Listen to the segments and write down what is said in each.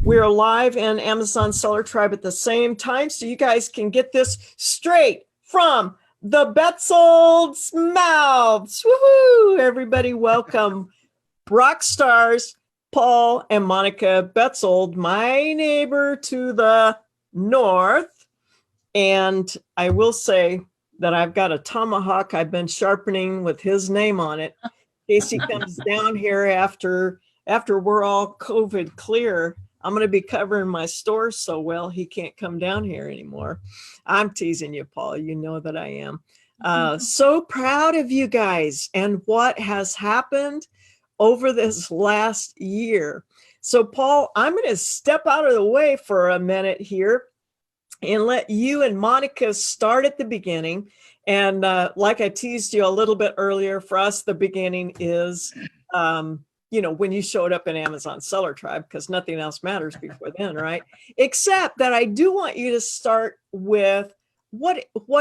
We're live in Amazon Seller Tribe at the same time, so you guys can get this straight from the Betzold's mouths. Woohoo! Everybody, welcome rock stars Paul and Monica Betzold, my neighbor to the north. And I will say that I've got a tomahawk I've been sharpening with his name on it in case he comes down here after we're all COVID clear. I'm going to be covering my store so well he can't come down here anymore. I'm teasing you, Paul. You know that I am. So proud of you guys and what has happened over this last year. So, Paul, I'm going to step out of the way for a minute here and let you and Monica start at the beginning. And like I teased you a little bit earlier, for us, the beginning is when you showed up in Amazon Seller Tribe, because nothing else matters before then, right? Except that I do want you to start with what's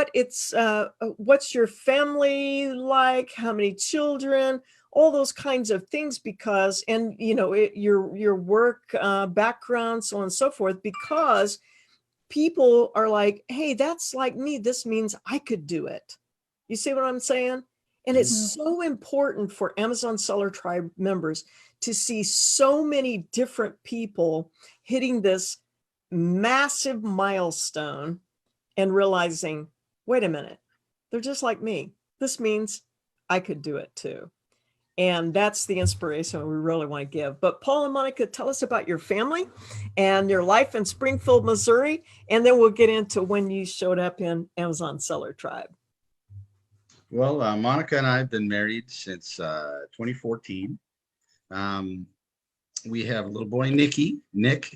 your family like, how many children, all those kinds of things, because, and your work background, so on and so forth, because people are like, hey, that's like me. This means I could do it. You see what I'm saying? And it's so important for Amazon Seller Tribe members to see so many different people hitting this massive milestone and realizing, wait a minute, they're just like me. This means I could do it too. And that's the inspiration we really want to give. But Paul and Monica, tell us about your family and your life in Springfield, Missouri, and then we'll get into when you showed up in Amazon Seller Tribe. Well, Monica and I have been married since 2014. We have a little boy, Nick.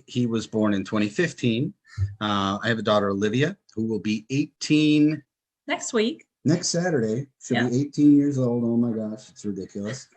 He was born in 2015. I have a daughter, Olivia, who will be 18 next week. Next Saturday. She'll be 18 years old. Oh my gosh, it's ridiculous.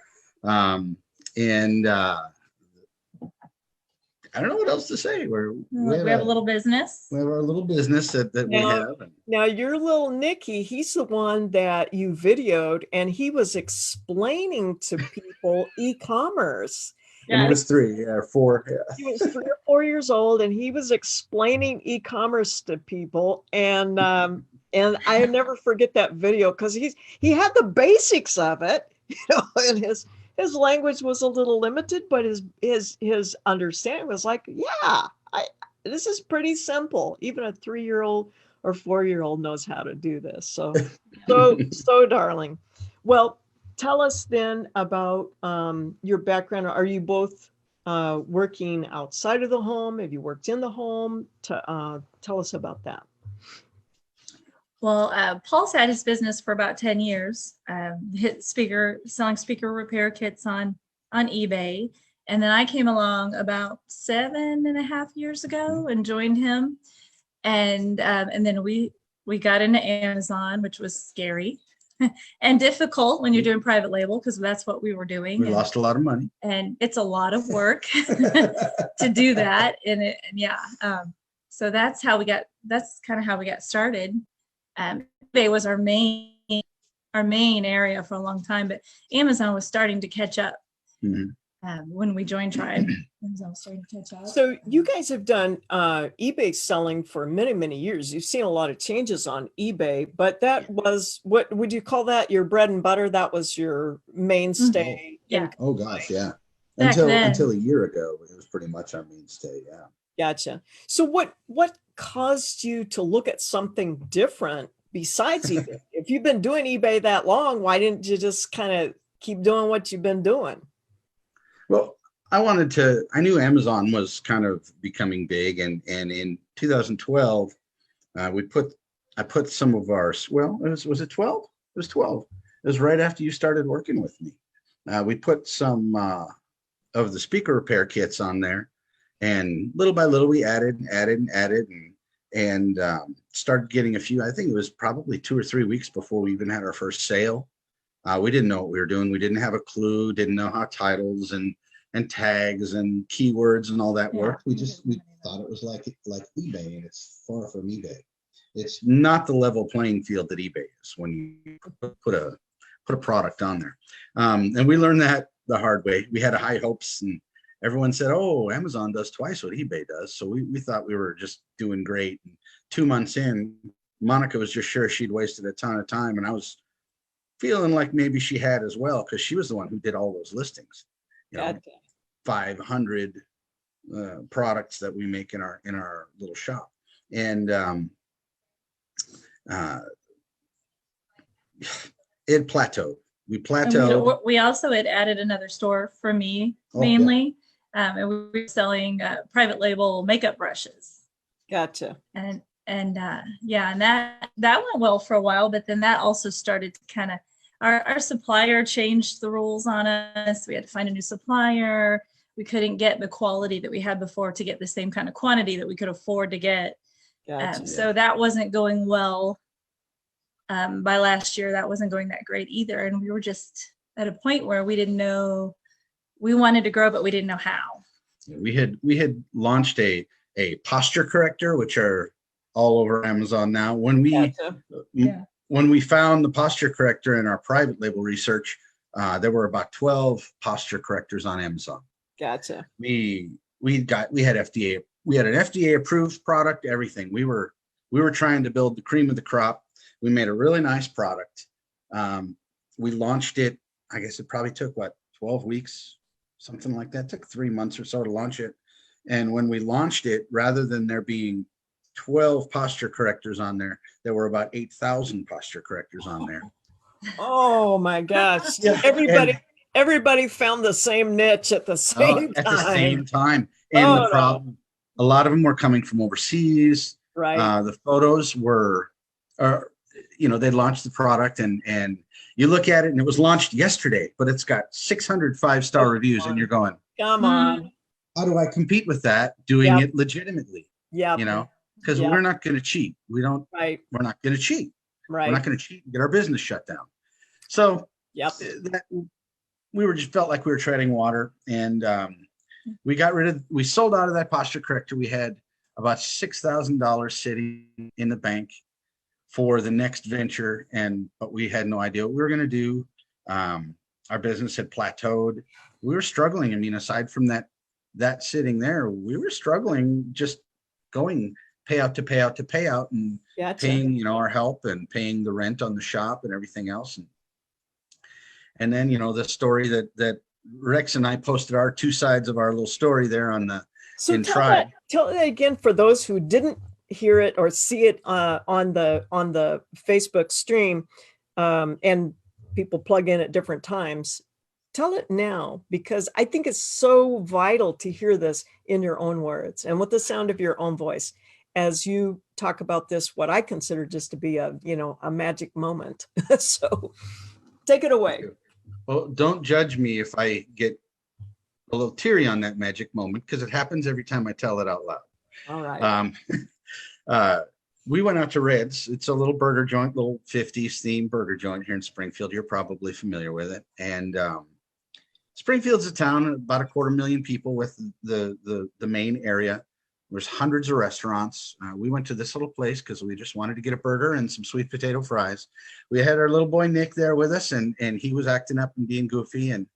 I don't know what else to say. We have a little business. We have our little business that we have. Now, your little Nicky, he's the one that you videoed, and he was explaining to people e-commerce. And he was 3 or 4. Yeah. He was 3 or 4 years old, and he was explaining e-commerce to people. And I never forget that video because he had the basics of it, and his language was a little limited, but his understanding was like, this is pretty simple. Even a 3-year-old or 4-year-old knows how to do this. So darling. Well, tell us then about your background. Are you both working outside of the home? Have you worked in the home? Tell us about that. Well, Paul's had his business for about 10 years, selling speaker repair kits on eBay. And then I came along about 7.5 years ago and joined him. And then we got into Amazon, which was scary and difficult when you're doing private label, because that's what we were doing. We lost a lot of money. And it's a lot of work to do that. So that's kind of how we got started. eBay was our main area for a long time, but Amazon was starting to catch up. When we joined Tribe. Amazon was starting to catch up. So you guys have done eBay selling for many, many years. You've seen a lot of changes on eBay, but that was, what would you call that? Your bread and butter? That was your mainstay? Yeah. Oh gosh, yeah. Until a year ago, it was pretty much our mainstay. Yeah. Gotcha. So what caused you to look at something different besides eBay? If you've been doing eBay that long, why didn't you just kind of keep doing what you've been doing? Well, I knew Amazon was kind of becoming big, and in 2012, I put some of our, was it 12? It was 12. It was right after you started working with me. We put some of the speaker repair kits on there, and little by little we added and started getting a few. I think it was probably 2 or 3 weeks before we even had our first sale. We didn't know what we were doing. We didn't have a clue, didn't know how titles and tags and keywords and all that worked. We thought it was like eBay, and it's far from eBay. It's not the level playing field that eBay is when you put a product on there. And we learned that the hard way. We had high hopes, everyone said, oh, Amazon does twice what eBay does. So we thought we were just doing great. And 2 months in, Monica was just sure she'd wasted a ton of time. And I was feeling like maybe she had as well, because she was the one who did all those listings. You know, 500 products that we make in our little shop. And it plateaued. We plateaued. We also had added another store for me, mainly. And we were selling private label makeup brushes. Gotcha. And that went well for a while, but then that also started to kind of, our supplier changed the rules on us. We had to find a new supplier. We couldn't get the quality that we had before to get the same kind of quantity that we could afford to get. Gotcha. So that wasn't going well. By last year, that wasn't going that great either. And we were just at a point where we didn't know, we wanted to grow, but we didn't know how. We had launched a posture corrector, which are all over Amazon now. When we found the posture corrector in our private label research, there were about 12 posture correctors on Amazon. Gotcha. We had an FDA approved product, everything. We were trying to build the cream of the crop. We made a really nice product. We launched it. I guess it probably took 12 weeks, something like that. It took 3 months or so to launch it. And when we launched it, rather than there being 12 posture correctors on there, there were about 8,000 posture correctors on there. Oh my gosh. Yeah, Everybody found the same niche at the same time. At the same time. And the problem, a lot of them were coming from overseas. Right. The photos were, they launched the product and you look at it and it was launched yesterday, but it's got 600 5-star reviews and you're going, come on. How do I compete with that doing it legitimately? Yeah. Because we're not going to cheat. We're not going to cheat. Right. We're not going to cheat and get our business shut down. So we felt like we were treading water, and we sold out of that posture corrector. We had about $6,000 sitting in the bank for the next venture, but we had no idea what we were going to do. Our business had plateaued. We were struggling. I mean, aside from that sitting there, we were struggling, just going payout to payout to payout, and paying, our help and paying the rent on the shop and everything else. And then, the story that Rex and I posted our 2 sides of our little story there on the Tribe. Tell that again for those who didn't hear it or see it on the Facebook stream, and people plug in at different times. Tell it now, because I think it's so vital to hear this in your own words and with the sound of your own voice as you talk about this, what I consider just to be a magic moment. So take it away. Well, don't judge me if I get a little teary on that magic moment, because it happens every time I tell it out loud. All right. We went out to Red's. It's a little burger joint, little 50s themed burger joint here in Springfield. You're probably familiar with it. And Springfield's a town, about 250,000 people with the main area. There's hundreds of restaurants. We went to this little place because we just wanted to get a burger and some sweet potato fries. We had our little boy Nick there with us, and he was acting up and being goofy. And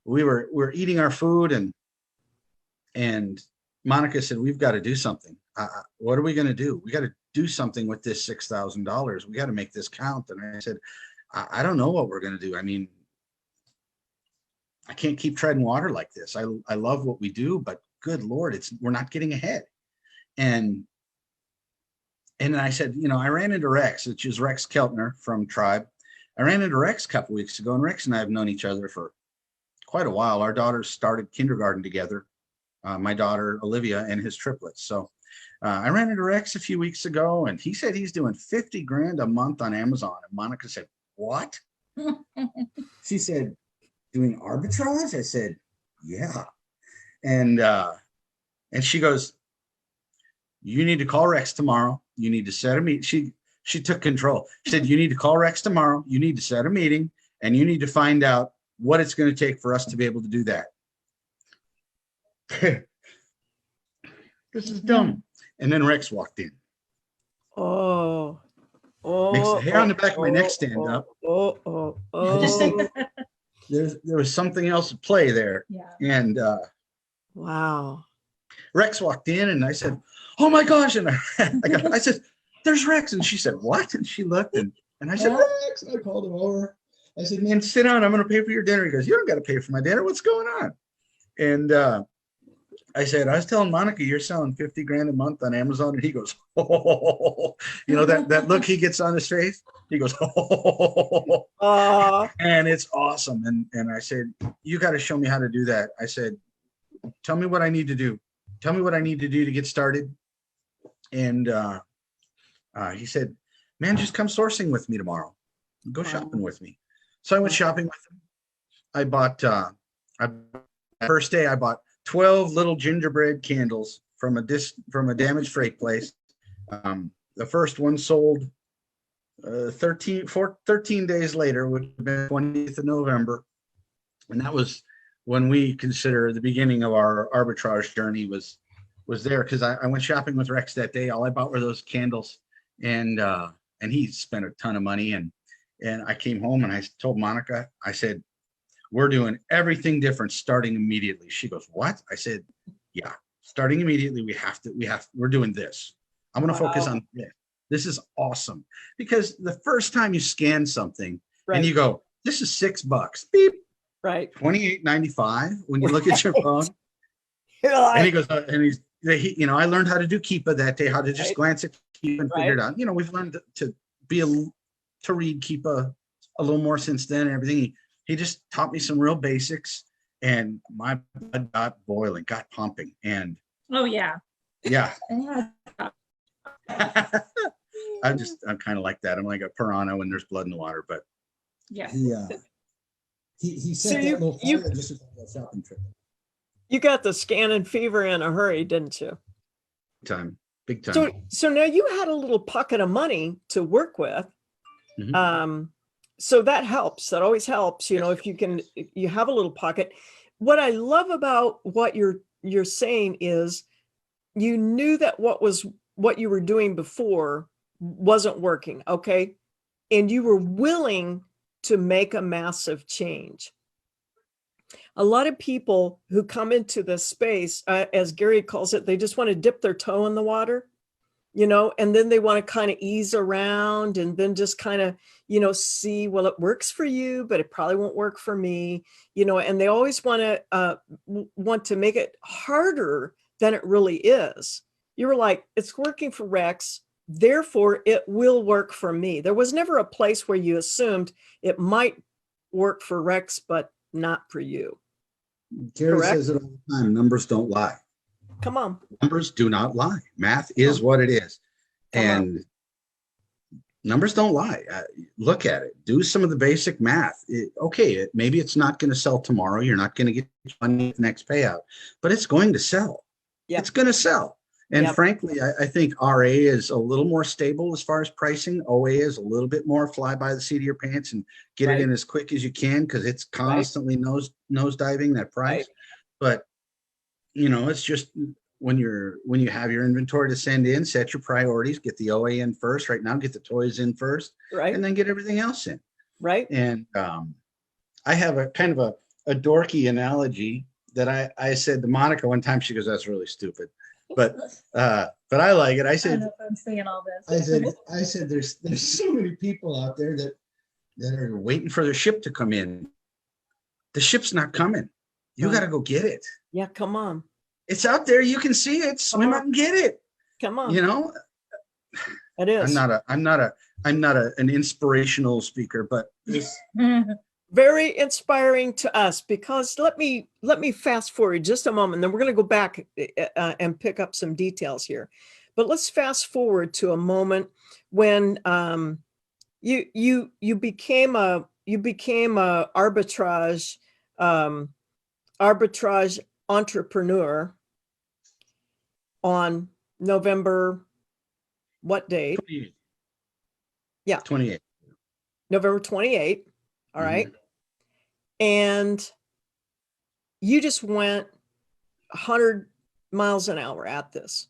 we were eating our food, and Monica said, "We've got to do something. What are we going to do? We got to do something with this $6,000. We got to make this count." And I said, I don't know what we're going to do. I mean, I can't keep treading water like this. I love what we do, but good Lord, we're not getting ahead. And I said, I ran into Rex, which is Rex Keltner from Tribe. I ran into Rex a couple weeks ago, and Rex and I have known each other for quite a while. Our daughters started kindergarten together, my daughter Olivia and his triplets. So I ran into Rex a few weeks ago, and he said he's doing $50,000 a month on Amazon. And Monica said, "What?" She said, "Doing arbitrage?" I said, "Yeah." And she goes, "You need to call Rex tomorrow. You need to set a meeting." She took control. She said, "You need to call Rex tomorrow. You need to set a meeting, and you need to find out what it's going to take for us to be able to do that." This is dumb. And then Rex walked in. Makes the hair on the back of my neck stand up. I just think there was something else at play there. Yeah. And Wow. Rex walked in and I said, "Oh my gosh." And I said, "There's Rex." And she said, "What?" And she looked and I said, "Rex." And I called him over. I said, "Man, sit down. I'm going to pay for your dinner." He goes, "You don't got to pay for my dinner. What's going on?" And I said, "I was telling Monica, you're selling 50 grand a month on Amazon." And he goes, "Oh," you know, that look he gets on his face. He goes, "Oh," and it's awesome. And I said, "You got to show me how to do that." I said, "Tell me what I need to do. Tell me what I need to do to get started." And he said, "Man, just come sourcing with me tomorrow. Go shopping with me." So I went shopping with him. I bought, first day I bought 12 little gingerbread candles from a damaged freight place. The first one sold 13 days later, which would have been 20th of November. And that was when we consider the beginning of our arbitrage journey was there, because I went shopping with Rex that day. All I bought were those candles, and he spent a ton of money. And I came home and I told Monica, I said, "We're doing everything different starting immediately." She goes, "What?" I said, "Yeah, starting immediately. We're doing this. I'm going to focus on this. This is awesome." Because the first time you scan something and you go, "This is $6, beep, right, $28.95." When you look at your phone, and he goes, he, I learned how to do Keepa that day, how to just glance at Keepa and figure it out. We've learned to read Keepa a little more since then and everything. He just taught me some real basics, and my blood got boiling, got pumping. And yeah. I'm kind of like that. I'm like a piranha when there's blood in the water, but yeah. He set that little fire just as a shopping trip. You got the scanning fever in a hurry, didn't you? Big time. So now you had a little pocket of money to work with. Mm-hmm. So that helps. That always helps, if you have a little pocket. What I love about what you're saying is you knew that what you were doing before wasn't working. Okay. And you were willing to make a massive change. A lot of people who come into this space, as Gary calls it, they just want to dip their toe in the water, and then they want to kind of ease around and then just kind of, see, well, it works for you, but it probably won't work for me, and they always want to make it harder than it really is. You were like, it's working for Rex, therefore it will work for me. There was never a place where you assumed it might work for Rex, but not for you. Gary says it all the time. Numbers don't lie. Come on. Numbers do not lie. Math is what it is. And numbers don't lie. Look at it. Do some of the basic math. Maybe it's not going to sell tomorrow. You're not going to get money at the next payout, but it's going to sell. Yep. It's going to sell. And frankly, I think RA is a little more stable as far as pricing. OA is a little bit more fly by the seat of your pants and get it in as quick as you can, because it's constantly nose diving that price. But it's just when you have your inventory to send in, set your priorities, get the OA in first. Right now, get the toys in first, and then get everything else in. Right. And I have a kind of a dorky analogy that I said to Monica one time. She goes, "That's really stupid." But I like it. I said, I don't know if I'm saying all this. I said, there's so many people out there that are waiting for their ship to come in. The ship's not coming. You got to go get it. Yeah, come on. It's out there. You can see it. Swim out and get it. Come on. It is. I'm not an inspirational speaker, but very inspiring to us, because let me fast forward just a moment, then we're going to go back and pick up some details here. But let's fast forward to a moment when you became a arbitrage entrepreneur on November, what date? 28. Yeah. 28. November 28. All right. And you just went 100 miles an hour at this.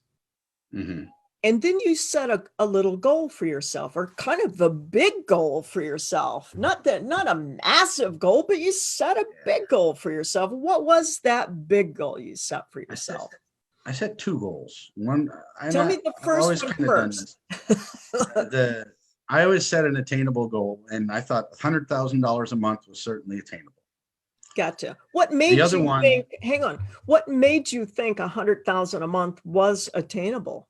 And then you set a little goal for yourself, or kind of the big goal for yourself. Not a massive goal, but you set a big goal for yourself. What was that big goal you set for yourself? I set two goals. One, Tell me the first one first. I always set an attainable goal, and I thought $100,000 a month was certainly attainable. Gotcha. What made you think? Hang on. What made you think $100,000 a month was attainable?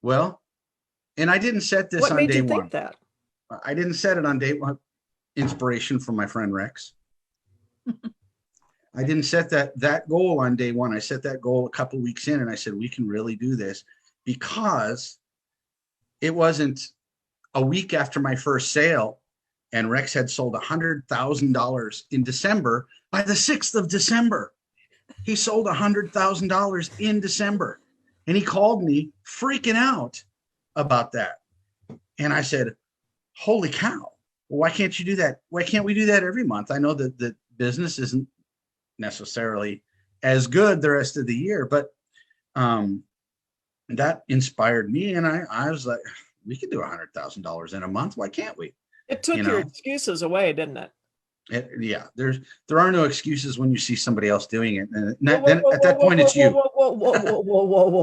Well, and I didn't set this on day one. What made you think that? I didn't set it on day one. Inspiration from my friend Rex. I didn't set that goal on day one. I set that goal a couple of weeks in, and I said, we can really do this, because it wasn't a week after my first sale, and Rex had sold $100,000 in December. By the 6th of December, he sold $100,000 in December. And he called me freaking out about that. And I said, holy cow, why can't you do that? Why can't we do that every month? I know that the business isn't necessarily as good the rest of the year, but that inspired me. And I was like, we could do $100,000 in a month. Why can't we? It took your excuses away, didn't it? There are no excuses when you see somebody else doing it. And then at that point, it's you. Whoa.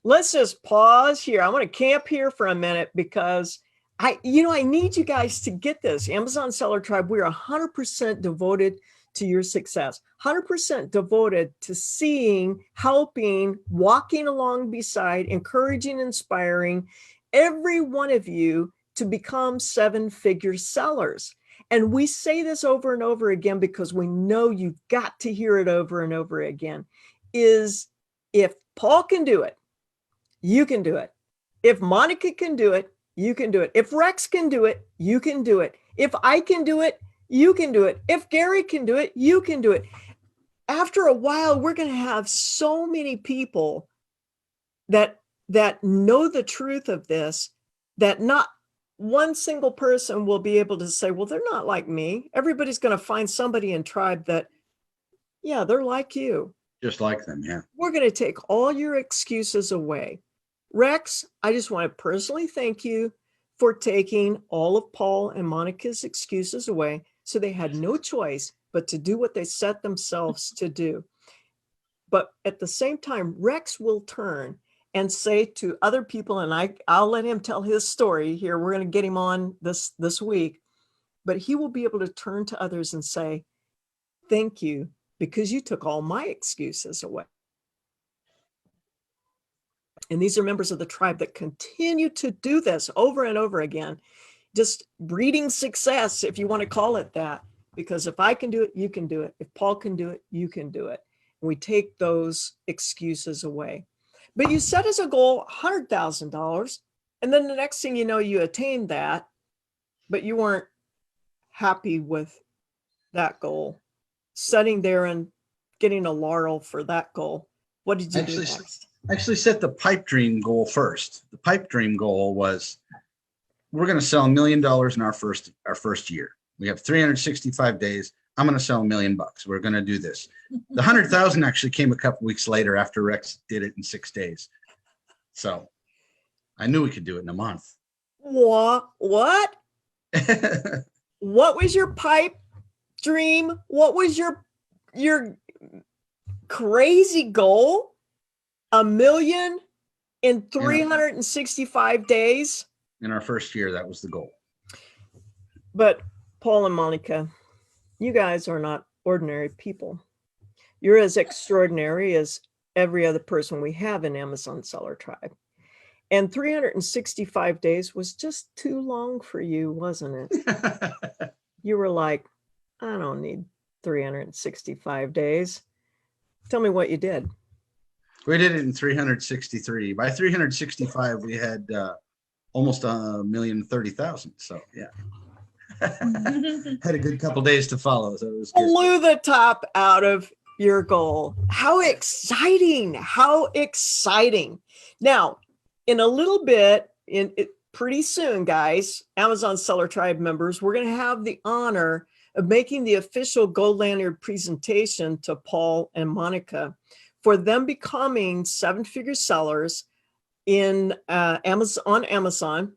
Let's just pause here. I want to camp here for a minute, because I need you guys to get this. Amazon Seller Tribe, we're 100% devoted to your success, 100% devoted to seeing, helping, walking along beside, encouraging, inspiring every one of you to become 7-figure sellers. And we say this over and over again because we know you've got to hear it over and over again, is if Paul can do it, you can do it. If Monica can do it, you can do it. If Rex can do it, you can do it. If I can do it, you can do it. If Gary can do it, you can do it. After a while, we're going to have so many people that know the truth of this, that not one single person will be able to say, well, they're not like me. Everybody's going to find somebody in Tribe that, yeah, they're like you. Just like them, yeah. We're going to take all your excuses away. Rex, I just want to personally thank you for taking all of Paul and Monica's excuses away, so they had no choice but to do what they set themselves to do. But at the same time, Rex will turn and say to other people, and I'll let him tell his story here. We're going to get him on this week, but he will be able to turn to others and say, thank you, because you took all my excuses away. And these are members of the tribe that continue to do this over and over again, just breeding success, if you want to call it that, because if I can do it, you can do it. If Paul can do it, you can do it. And we take those excuses away. But you set as a goal $100,000, and then the next thing you know, you attained that, but you weren't happy with that goal. Sitting there and getting a laurel for that goal. What did you do next? I actually set the pipe dream goal first. The pipe dream goal was, we're going to sell $1 million in our first year. We have 365 days. I'm going to sell $1 million. We're going to do this. The 100,000 actually came a couple weeks later after Rex did it in 6 days. So I knew we could do it in a month. What? What was your pipe dream? What was your crazy goal? $1 million in 365 days? In our first year, that was the goal. But Paul and Monica, you guys are not ordinary people. You're as extraordinary as every other person we have in Amazon Seller Tribe. And 365 days was just too long for you, wasn't it? You were like, I don't need 365 days. Tell me what you did. We did it in 363. By 365, we had almost 1,030,000. So yeah. Had a good couple days to follow. So it was good. Blew the top out of your goal. How exciting. How exciting. Now, in a little bit, pretty soon, guys, Amazon Seller Tribe members, we're going to have the honor of making the official Gold Lanyard presentation to Paul and Monica for them becoming 7-figure sellers in Amazon, on Amazon.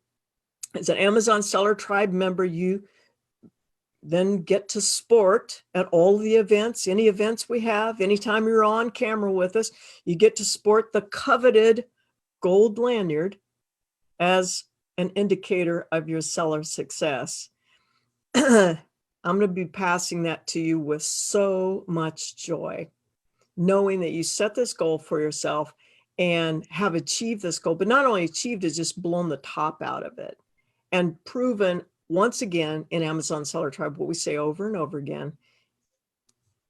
As an Amazon Seller Tribe member, you then get to sport at all the events, any events we have. Anytime you're on camera with us, you get to sport the coveted gold lanyard as an indicator of your seller success. I'm going to be passing that to you with so much joy, knowing that you set this goal for yourself and have achieved this goal, but not only achieved it, just blown the top out of it and proven once again in Amazon Seller Tribe what we say over and over again.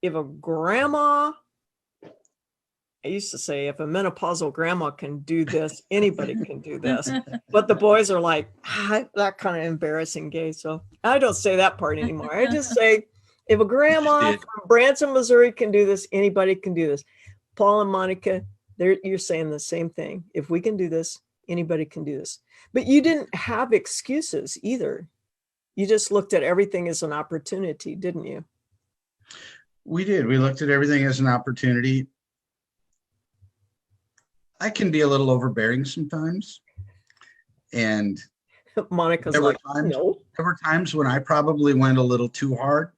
If a grandma, I used to say, if a menopausal grandma can do this, anybody can do this. But the boys are like, that kind of embarrassing gay. So I don't say that part anymore. I just say, if a grandma from Branson, Missouri can do this, anybody can do this. Paul and Monica, you're saying the same thing. If we can do this, anybody can do this. But you didn't have excuses either. You just looked at everything as an opportunity, didn't you? We did. We looked at everything as an opportunity. I can be a little overbearing sometimes. And Monica's there like, no. There were times when I probably went a little too hard.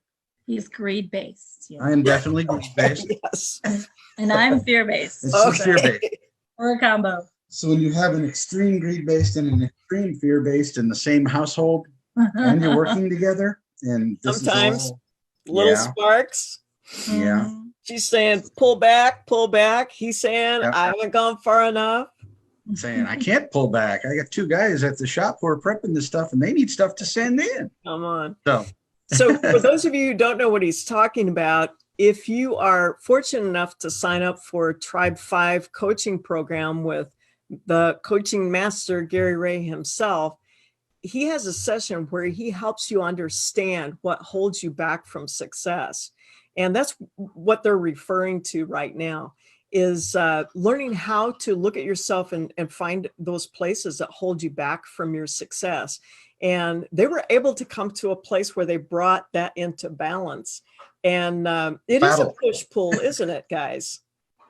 He's greed-based. You know? I am definitely greed-based. Yes. And I'm fear-based. It's just fear-based. Or a combo. So when you have an extreme greed-based and an extreme fear-based in the same household, and you're working together, and sometimes little sparks. Yeah. She's saying, pull back, pull back. He's saying, I haven't gone far enough. I'm saying, I can't pull back. I got two guys at the shop who are prepping this stuff, and they need stuff to send in. Come on. So for those of you who don't know what he's talking about, if you are fortunate enough to sign up for Tribe 5 coaching program with the coaching master, Gary Ray himself, he has a session where he helps you understand what holds you back from success. And that's what they're referring to right now, is learning how to look at yourself and find those places that hold you back from your success. And they were able to come to a place where they brought that into balance. And it is a push-pull, isn't it, guys?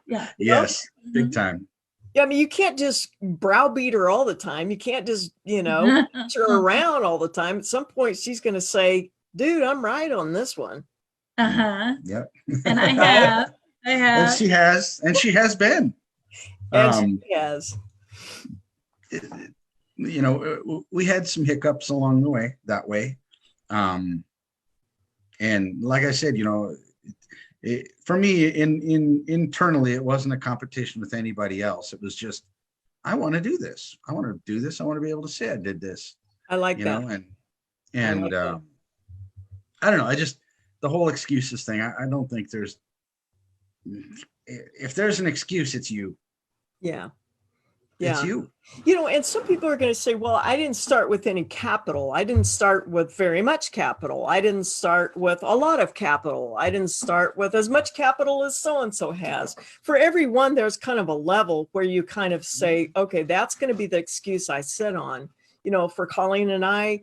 Yeah. Yes, big time. Yeah, I mean, you can't just browbeat her all the time. You can't just, push her around all the time. At some point, she's going to say, dude, I'm right on this one. Uh-huh. Yep. And I have. And she has been. And she has. We had some hiccups along the way, that way. And like I said, for me, internally, it wasn't a competition with anybody else. It was just, I want to do this. I want to do this. I want to be able to say I did this. I like that. And I don't know. The whole excuses thing. I don't think if there's an excuse, it's you. Yeah. It's you. And some people are going to say, well, I didn't start with any capital. I didn't start with very much capital. I didn't start with a lot of capital. I didn't start with as much capital as so-and-so has. For everyone, there's kind of a level where you kind of say, okay, that's going to be the excuse I sit on. For Colleen and I,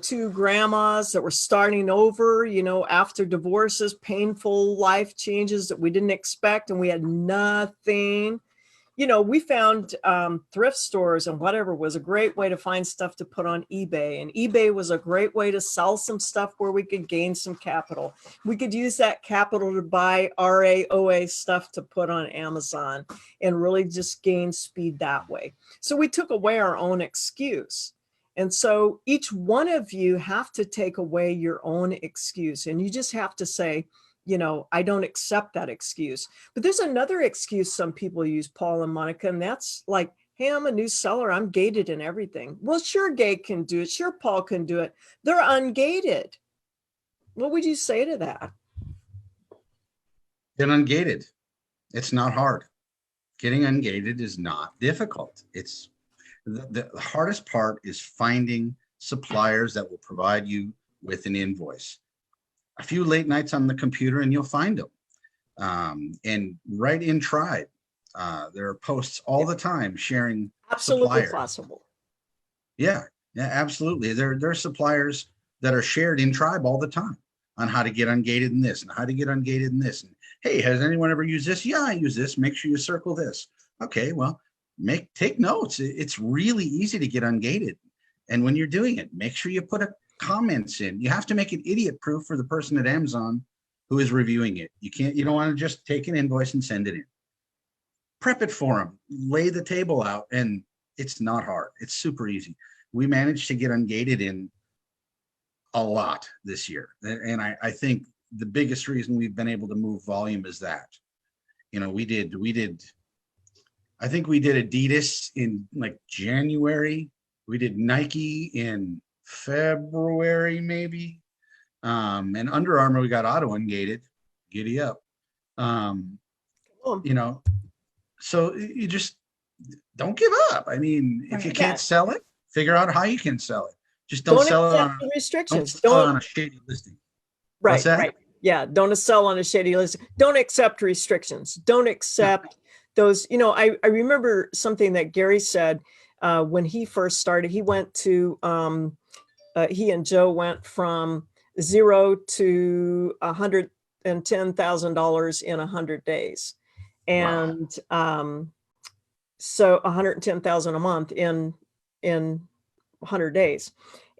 two grandmas that were starting over, after divorces, painful life changes that we didn't expect, and we had nothing. We found thrift stores and whatever was a great way to find stuff to put on eBay. And eBay was a great way to sell some stuff where we could gain some capital. We could use that capital to buy RAOA stuff to put on Amazon and really just gain speed that way. So we took away our own excuse. And so each one of you have to take away your own excuse. And you just have to say, I don't accept that excuse. But there's another excuse some people use, Paul and Monica, and that's like, hey, I'm a new seller. I'm gated and everything. Well, sure, Gay can do it. Sure, Paul can do it. They're ungated. What would you say to that? Get ungated. It's not hard. Getting ungated is not difficult. It's the hardest part is finding suppliers that will provide you with an invoice. A few late nights on the computer and you'll find them. And right in Tribe, there are posts all the time sharing absolutely suppliers. Possible. Yeah, absolutely. There are suppliers that are shared in Tribe all the time on how to get ungated in this and how to get ungated in this. And hey, has anyone ever used this? Yeah, I use this. Make sure you circle this. Okay, well, take notes. It's really easy to get ungated. And when you're doing it, make sure you put a comments in. You have to make it idiot proof for the person at Amazon who is reviewing it. You don't want to just take an invoice and send it in. Prep it for them, lay the table out, and it's not hard. It's super easy. We managed to get ungated in a lot this year. And I think the biggest reason we've been able to move volume is that, you know, I think we did Adidas in like January. We did Nike in February, maybe. And Under Armour, we got auto ungated. Giddy up. You know, so you just don't give up. I mean, if you can't sell it, figure out how you can sell it. Just don't sell it on restrictions. Don't on a shady listing. Right. Right. Yeah. Don't sell on a shady listing. Don't accept restrictions. Don't accept those. You know, I remember something that Gary said when he first started. He went to he and Joe went from 0 to $110,000 in 100 days. And so 110,000 a month in 100 days.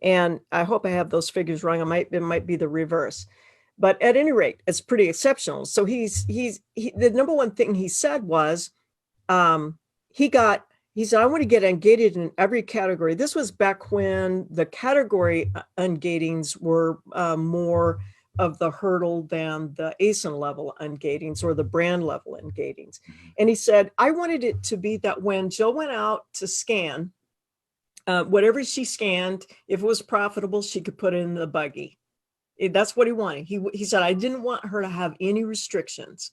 And I hope I have those figures wrong. It might be the reverse, but at any rate, it's pretty exceptional. So the number one thing he said was, he said, I want to get ungated in every category. This was back when the category ungatings were more of the hurdle than the ASIN level ungatings or the brand level ungatings. And he said, I wanted it to be that when Jill went out to scan, whatever she scanned, if it was profitable, she could put it in the buggy. That's what he wanted. He said, I didn't want her to have any restrictions.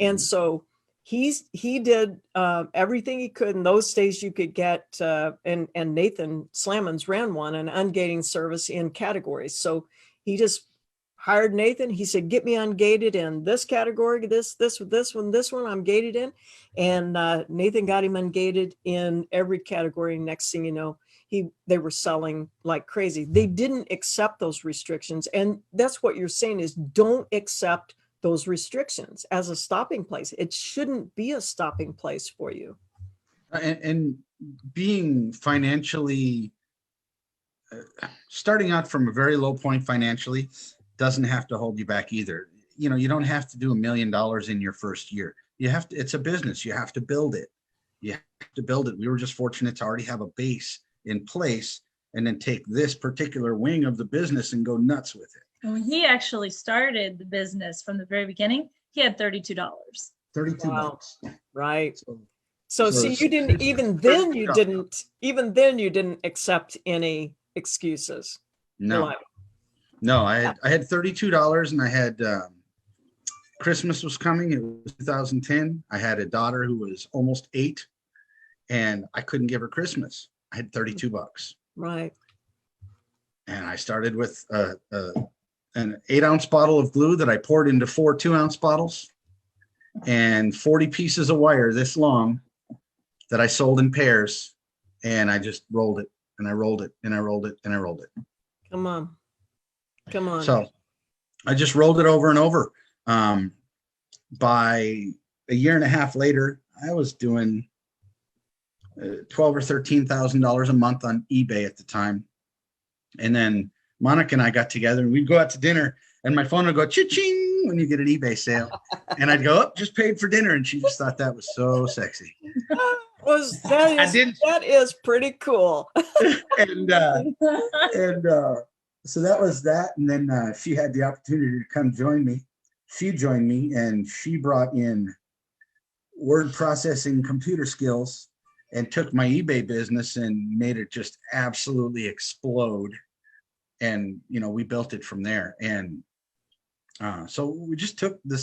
And so he did everything he could. In those days you could get, and Nathan Slammons ran one, an ungating service in categories. So he just hired Nathan. He said, get me ungated in this category, this one I'm gated in. And Nathan got him ungated in every category. Next thing you know, they were selling like crazy. They didn't accept those restrictions. And that's what you're saying is don't accept those restrictions as a stopping place. It shouldn't be a stopping place for you. And being financially, starting out from a very low point financially doesn't have to hold you back either. You know, you don't have to do $1 million in your first year. You have to, it's a business. You have to build it. You have to build it. We were just fortunate to already have a base in place and then take this particular wing of the business and go nuts with it. When he actually started the business from the very beginning, he had $32. 32 bucks. Right. So see, you didn't, even then you didn't accept any excuses. No. No, I had $32 and I had, Christmas was coming. It was 2010. I had a daughter who was almost 8 and I couldn't give her Christmas. I had 32 bucks. Right. And I started with an 8-ounce bottle of glue that I poured into 4 2-ounce bottles and 40 pieces of wire this long that I sold in pairs. And I just rolled it and I rolled it and I rolled it and I rolled it. Come on. Come on. So I just rolled it over and over. By a year and a half later, I was doing $12,000 or $13,000 a month on eBay at the time. And then Monica and I got together and we'd go out to dinner and my phone would go cha-ching when you get an eBay sale. And I'd go, oh, just paid for dinner. And she just thought that was so sexy. That is pretty cool. So that was that. And then she had the opportunity to come join me. She joined me and she brought in word processing computer skills and took my eBay business and made it just absolutely explode. And, you know, we built it from there. And so we just took the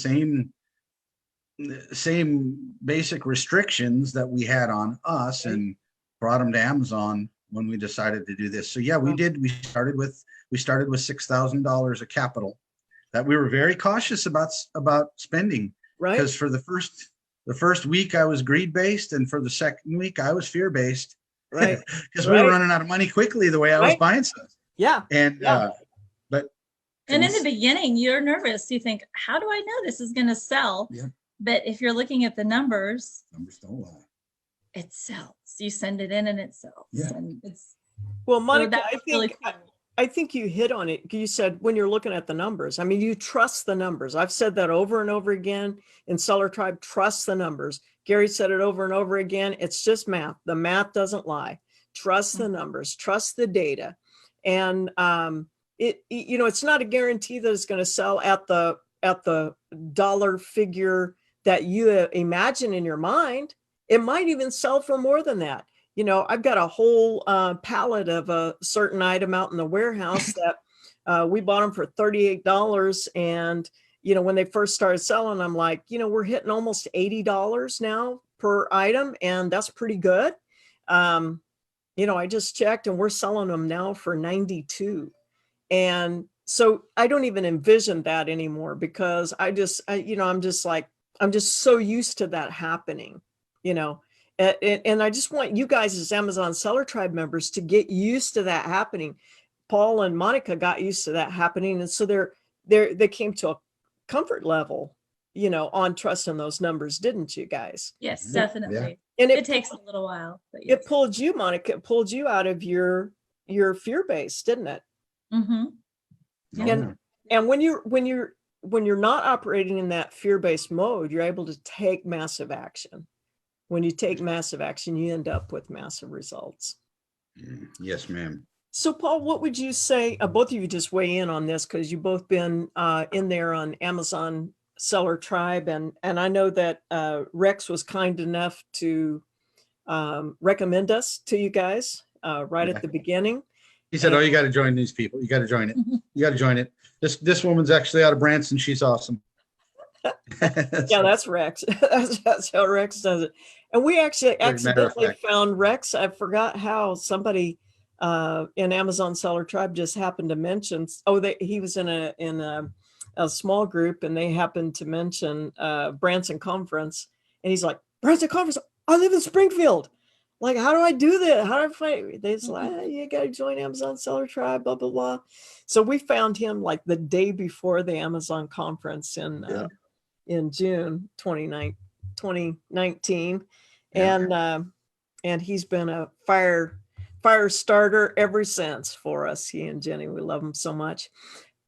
same basic restrictions that we had on us and brought them to Amazon when we decided to do this. So yeah, we did. We started with $6,000 of capital that we were very cautious about spending. Right. Because for the first week I was greed based, and for the second week I was fear based. Right. Because we were running out of money quickly the way I was buying stuff. Yeah. And in the beginning you're nervous. You think, how do I know this is going to sell? Yeah. But if you're looking at the numbers don't lie. it sells. You send it in and it sells. Yeah. And it's Well, so Monica, that was really cool. I think you hit on it. You said when you're looking at the numbers, I mean, you trust the numbers. I've said that over and over again in Seller Tribe, trust the numbers. Gary said it over and over again. It's just math. The math doesn't lie. Trust the numbers, trust the data. And it's not a guarantee that it's going to sell at the dollar figure that you imagine in your mind. It might even sell for more than that. I've got a whole pallet of a certain item out in the warehouse that we bought them for $38. And, when they first started selling, I'm like, we're hitting almost $80 now per item. And that's pretty good. I just checked and we're selling them now for 92. And so I don't even envision that anymore because I'm just so used to that happening, and I just want you guys as Amazon Seller Tribe members to get used to that happening. Paul and Monica got used to that happening. And so they came to a comfort level, on trusting those numbers, didn't you guys? Yes, definitely. Yeah. And It takes a little while. But yes. It pulled you, Monica, it pulled you out of your fear base, didn't it? Mm-hmm. And when you're not operating in that fear-based mode, you're able to take massive action. When you take massive action, you end up with massive results. Yes, ma'am. So Paul, what would you say, both of you just weigh in on this because you've both been in there on Amazon Seller Tribe. And I know that Rex was kind enough to recommend us to you guys right at the beginning. He said, "Oh, you got to join these people. You got to join it. You got to join it. This woman's actually out of Branson. She's awesome." Yeah, that's Rex. That's how Rex does it. And we actually accidentally found Rex. I forgot how somebody in Amazon Seller Tribe just happened to mention. He was in a small group, and they happened to mention Branson Conference, and he's like, "Branson Conference. I live in Springfield. Like, how do I do this? How do I find?" They said, "You got to join Amazon Seller Tribe, blah, blah, blah." So we found him like the day before the Amazon conference in June 2019. Yeah. And he's been a fire starter ever since for us. He and Jenny, we love him so much.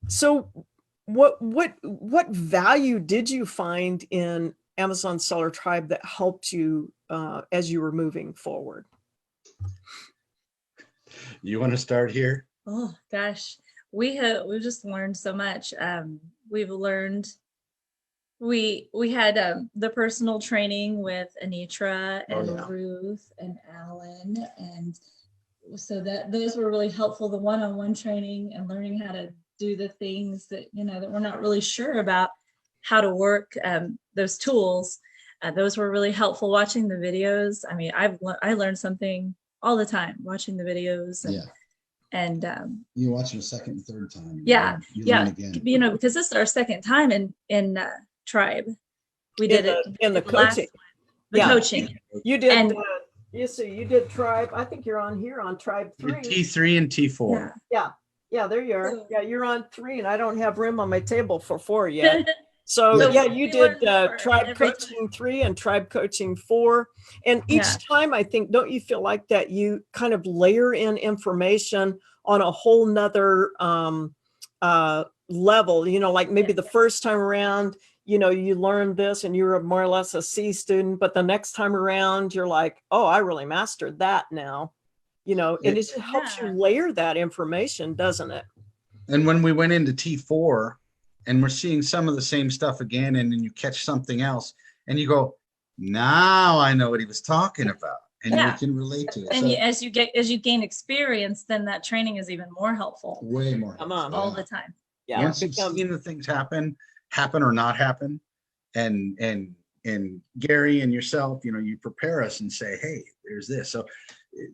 So what value did you find in Amazon Seller Tribe that helped you as you were moving forward? You want to start here? Oh gosh, we've just learned so much. We've learned we had the personal training with Anitra and Ruth and Alan, and so that those were really helpful. The one-on-one training and learning how to do the things that that we're not really sure about how to work those tools. Those were really helpful. Watching the videos. I mean, I learned something all the time watching the videos. And you watch it a second and third time. You learn again. Because this is our second time in Tribe. We did it in the coaching. Coaching. You did. So you did Tribe. I think you're on here on Tribe 3. T3 and T4. Yeah, there you are. Yeah, you're on 3, and I don't have room on my table for 4 yet. So you did Tribe Coaching 3 and Tribe Coaching 4. And each time, I think, don't you feel like that you kind of layer in information on a whole nother level, like maybe the first time around, you learned this and you were more or less a C student, but the next time around, you're like, oh, I really mastered that now, and it just helps you layer that information, doesn't it? And when we went into T4 and we're seeing some of the same stuff again, and then you catch something else and you go, now I know what he was talking about. And you can relate to it. And as you gain experience, then that training is even more helpful. Way more. Come on. All the time. Yeah. Once you've seen the things happen or not happen, and Gary and yourself, you prepare us and say, hey, there's this. So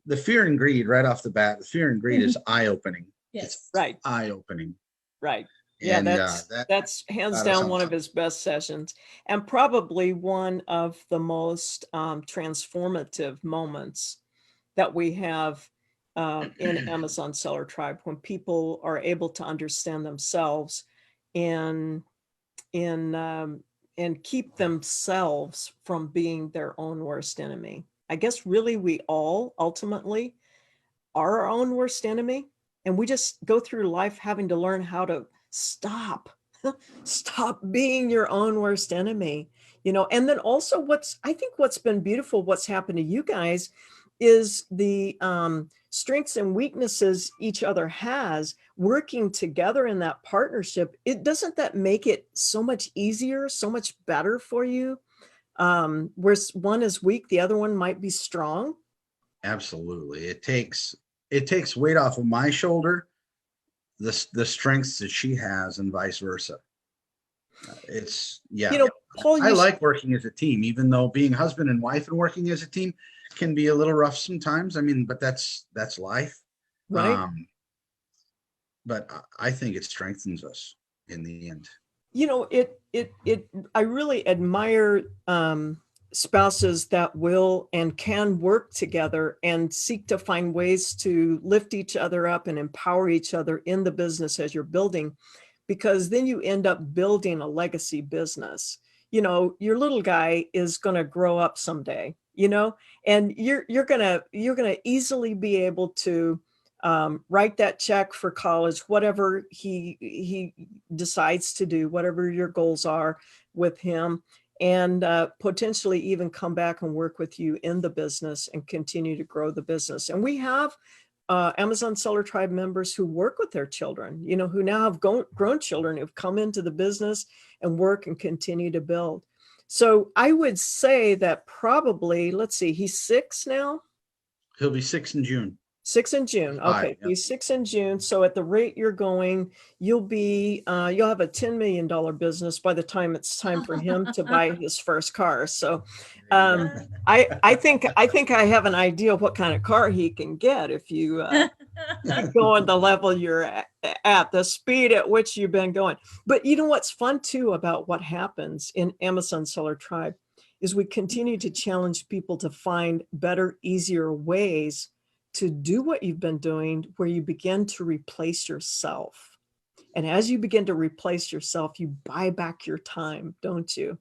the fear and greed right off the bat, the fear and greed is eye-opening. Yes. It's right. Eye-opening. Right. Yeah, and, that's hands down one of his best sessions, and probably one of the most transformative moments that we have in Amazon Seller Tribe, when people are able to understand themselves and keep themselves from being their own worst enemy. I guess really we all ultimately are our own worst enemy. And we just go through life having to learn how to stop, stop being your own worst enemy, and then also I think what's been beautiful, what's happened to you guys is the strengths and weaknesses each other has working together in that partnership. Doesn't that make it so much easier, so much better for you? Where one is weak, the other one might be strong. Absolutely. It takes weight off of my shoulder, the strengths that she has, and vice versa. Paul, I like working as a team, even though being husband and wife and working as a team can be a little rough sometimes. I mean, but that's life. Right. But I think it strengthens us in the end. I really admire spouses that will and can work together and seek to find ways to lift each other up and empower each other in the business as you're building, because then you end up building a legacy business. Your little guy is going to grow up someday, and you're going to easily be able to write that check for college, whatever he decides to do, whatever your goals are with him, and potentially even come back and work with you in the business and continue to grow the business. And we have Amazon Seller Tribe members who work with their children, who now have grown children who've come into the business and work and continue to build. So I would say that probably, let's see, he's 6 now. He'll be 6 in June. 6 in June. Okay. Yep. He's 6 in June. So at the rate you're going, you'll have a $10 million business by the time it's time for him to buy his first car. So I think I have an idea of what kind of car he can get if you go on the level you're at, the speed at which you've been going. But what's fun too about what happens in Amazon Seller Tribe is we continue to challenge people to find better, easier ways to do what you've been doing, where you begin to replace yourself. And as you begin to replace yourself, you buy back your time, don't you?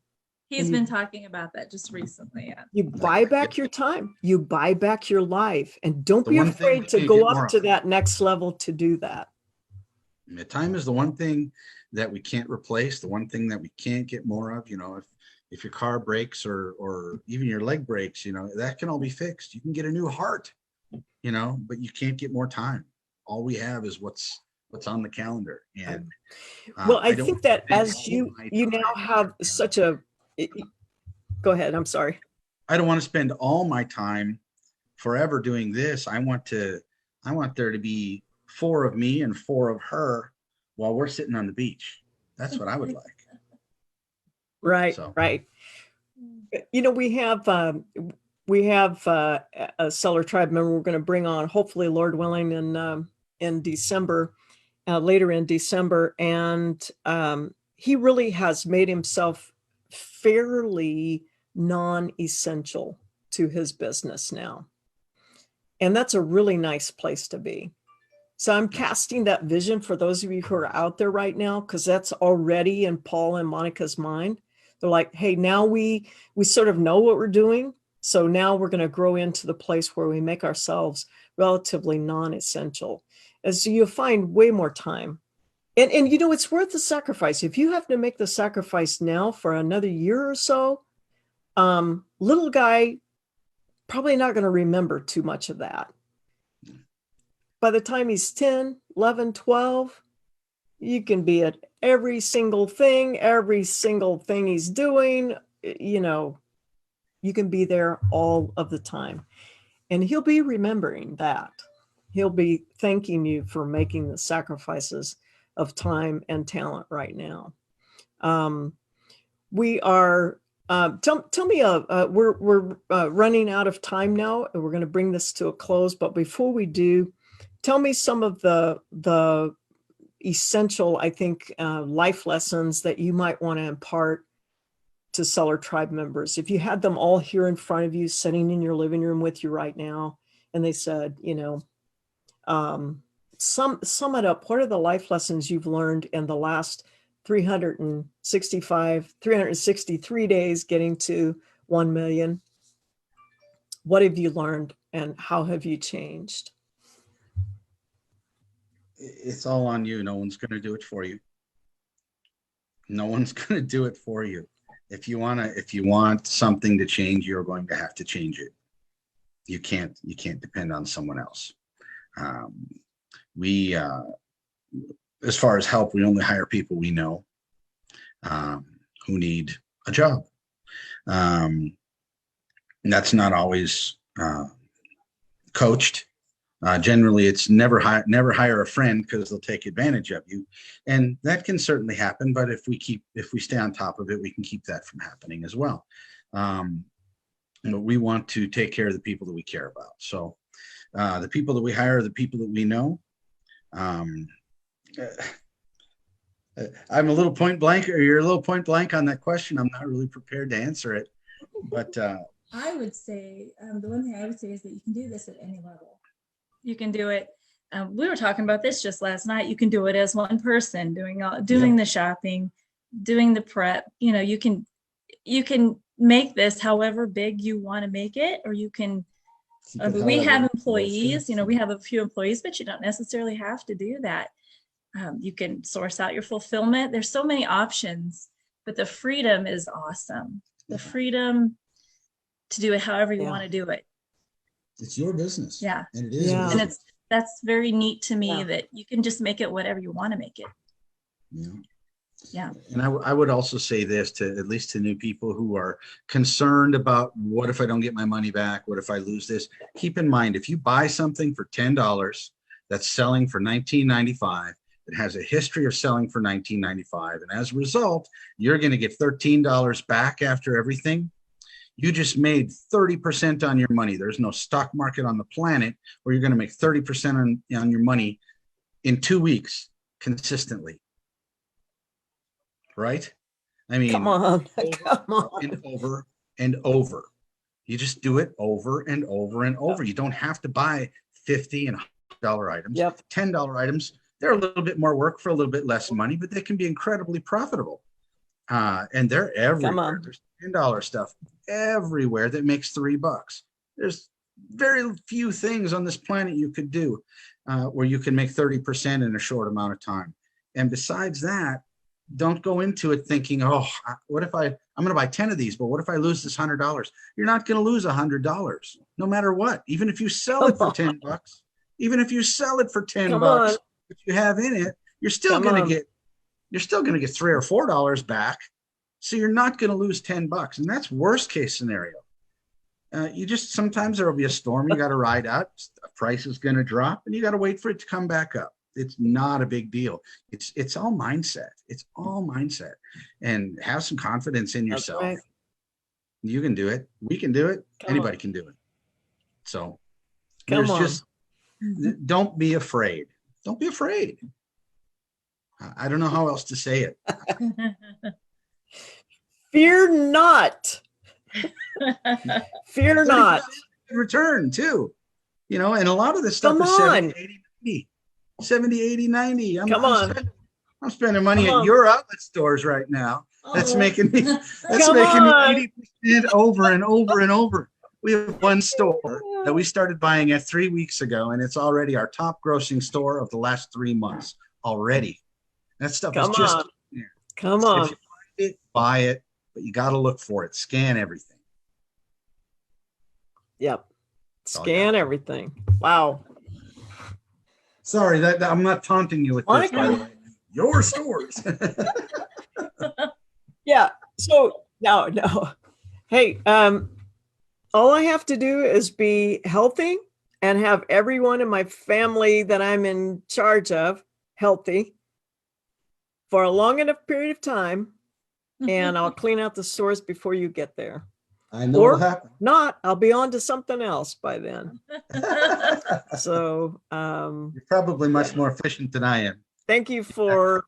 He's been talking about that just recently. Yeah. You buy back your time, you buy back your life, and don't be afraid to go up to that next level to do that. The time is the one thing that we can't replace, the one thing that we can't get more of. If your car breaks or even your leg breaks, that can all be fixed. You can get a new heart. But you can't get more time. All we have is what's on the calendar. And I think that as you now have such a, go ahead. I'm sorry. I don't want to spend all my time forever doing this. I want there to be 4 of me and 4 of her while we're sitting on the beach. That's what I would like. Right. So. Right. We have a Seller Tribe member we're going to bring on, hopefully, Lord willing, in December, later in December. And he really has made himself fairly non-essential to his business now. And that's a really nice place to be. So I'm casting that vision for those of you who are out there right now, because that's already in Paul and Monica's mind. They're like, hey, now we sort of know what we're doing. So now we're going to grow into the place where we make ourselves relatively non-essential. As you'll find way more time. And it's worth the sacrifice. If you have to make the sacrifice now for another year or so, little guy probably not going to remember too much of that. By the time he's 10, 11, 12, you can be at every single thing he's doing, you can be there all of the time. And he'll be remembering that. He'll be thanking you for making the sacrifices of time and talent right now. We are, tell me, we're running out of time now, and we're going to bring this to a close. But before we do, tell me some of the essential, I think, life lessons that you might want to impart to Seller Tribe members. If you had them all here in front of you, sitting in your living room with you right now, and they said, sum it up. What are the life lessons you've learned in the last 363 days getting to 1 million? what have you learned and how have you changed? It's all on you. No one's going to do it for you. No one's going to do it for you. If you want something to change, you're going to have to change it. You can't depend on someone else. As far as help, we only hire people we know who need a job. That's not always coached. Generally, it's never hire a friend because they'll take advantage of you, and that can certainly happen. But if we stay on top of it, we can keep that from happening as well. We want to take care of the people that we care about. So the people that we hire are the people that we know. I'm a little point blank, or you're a little point blank on that question. I'm not really prepared to answer it, but I would say the one thing I would say is that you can do this at any level. You can do it. We were talking about this just last night. You can do it as one person doing the shopping, doing the prep. You know, you can make this however big you want to make it, or you can. We have employees. You know, we have a few employees, but you don't necessarily have to do that. You can source out your fulfillment. There's so many options, but the freedom is awesome. The freedom to do it however you want to do it. It's your business. Yeah. And it is. Yeah. And that's very neat to me that you can just make it whatever you want to make it. Yeah. Yeah. And I would also say this to at least to new people who are concerned about, what if I don't get my money back? What if I lose this? Keep in mind, if you buy something for $10 that's selling for $19.95, it has a history of selling for $19.95, and as a result, you're going to get $13 back after everything. You just made 30% on your money. There's no stock market on the planet where you're going to make 30% on your money in 2 weeks consistently. Right? I mean, Come on. and over and over. You just do it over and over and over. You don't have to buy $50 and $100 items. Yep. $10 items, they're a little bit more work for a little bit less money, but they can be incredibly profitable. And they're everywhere. There's $10 stuff everywhere that makes $3. There's very few things on this planet you could do where you can make 30% in a short amount of time. And besides that, don't go into it thinking, oh, what if I'm going to buy 10 of these, but what if I lose this $100? You're not going to lose $100, no matter what. Even if you sell it for $10, even if you sell it for $10, what you have in it, you're still going to get $3 or $4 back. So you're not going to lose $10, and that's worst case scenario. Sometimes there will be a storm you got to ride out. The price is going to drop, and you got to wait for it to come back up. It's not a big deal. It's all mindset. It's all mindset, and have some confidence in yourself. Right. You can do it. We can do it. Anybody can do it. So don't be afraid. Don't be afraid. I don't know how else to say it. Fear not. Fear not. Return too. You know, and a lot of this stuff is 70, 80, 90. 70, 80, 90. I'm spending money at your outlet stores right now. That's making me 80% over and over and over. We have one store that we started buying at 3 weeks ago, and it's already our top grossing store of the last 3 months already. That stuff is just here. Come on. If you find it, buy it, but you got to look for it. Scan everything. Yep. Scan everything. Wow. Sorry, that I'm not taunting you with this, by the way. Your stores. Yeah. So no. Hey, all I have to do is be healthy and have everyone in my family that I'm in charge of healthy for a long enough period of time, and I'll clean out the stores before you get there. I know what happened. Not, I'll be on to something else by then. So you're probably much more efficient than I am. Thank you for.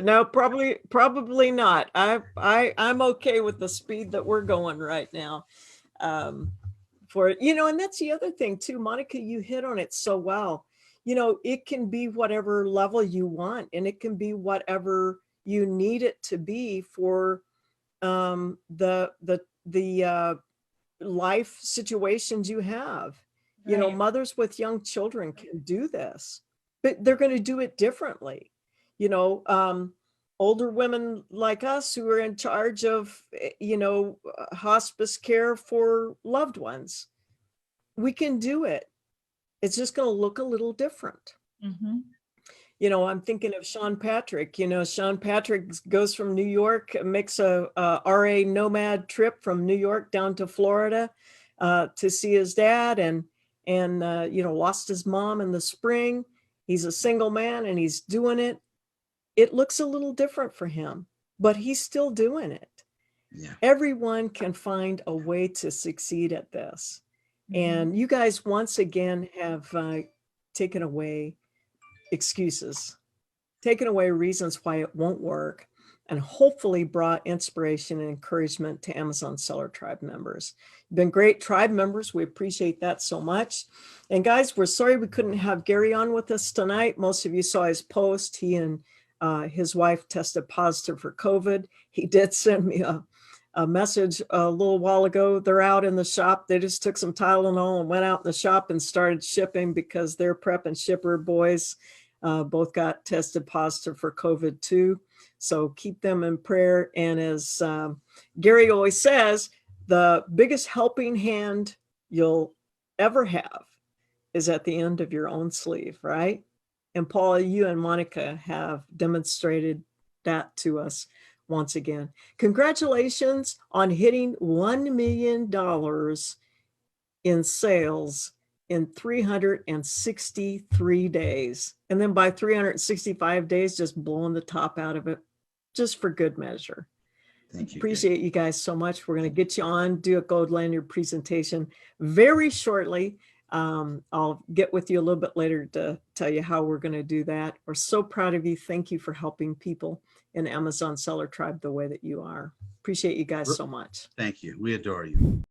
No, probably not. I'm okay with the speed that we're going right now. And that's the other thing too, Monica, you hit on it so well. You know, it can be whatever level you want, and it can be whatever you need it to be for the life situations you have. You know, Right. mothers with young children can do this, but they're going to do it differently. You know, older women like us who are in charge of, hospice care for loved ones, we can do it. It's just going to look a little different. Mm-hmm. You know, I'm thinking of Sean Patrick. You know, Sean Patrick goes from New York, makes a RA nomad trip from New York down to Florida to see his dad, and lost his mom in the spring. He's a single man and he's doing it. It looks a little different for him, but he's still doing it. Yeah. Everyone can find a way to succeed at this. And you guys, once again, have taken away excuses, taken away reasons why it won't work, and hopefully brought inspiration and encouragement to Amazon Seller Tribe members. You've been great tribe members. We appreciate that so much. And guys, we're sorry we couldn't have Gary on with us tonight. Most of you saw his post. He and his wife tested positive for COVID. He did send me a message a little while ago. They're out in the shop. They just took some Tylenol and went out in the shop and started shipping because their prep and shipper boys both got tested positive for COVID too. So keep them in prayer. And as Gary always says, the biggest helping hand you'll ever have is at the end of your own sleeve, right? And Paula, you and Monica have demonstrated that to us once again. Congratulations on hitting $1 million in sales in 363 days. And then by 365 days, just blowing the top out of it, just for good measure. Thank you. Appreciate you guys so much. We're going to get you on, do a gold lanyard presentation very shortly. I'll get with you a little bit later to tell you how we're going to do that. We're so proud of you. Thank you for helping people in Amazon Seller Tribe the way that you are. Appreciate you guys so much. Thank you. We adore you.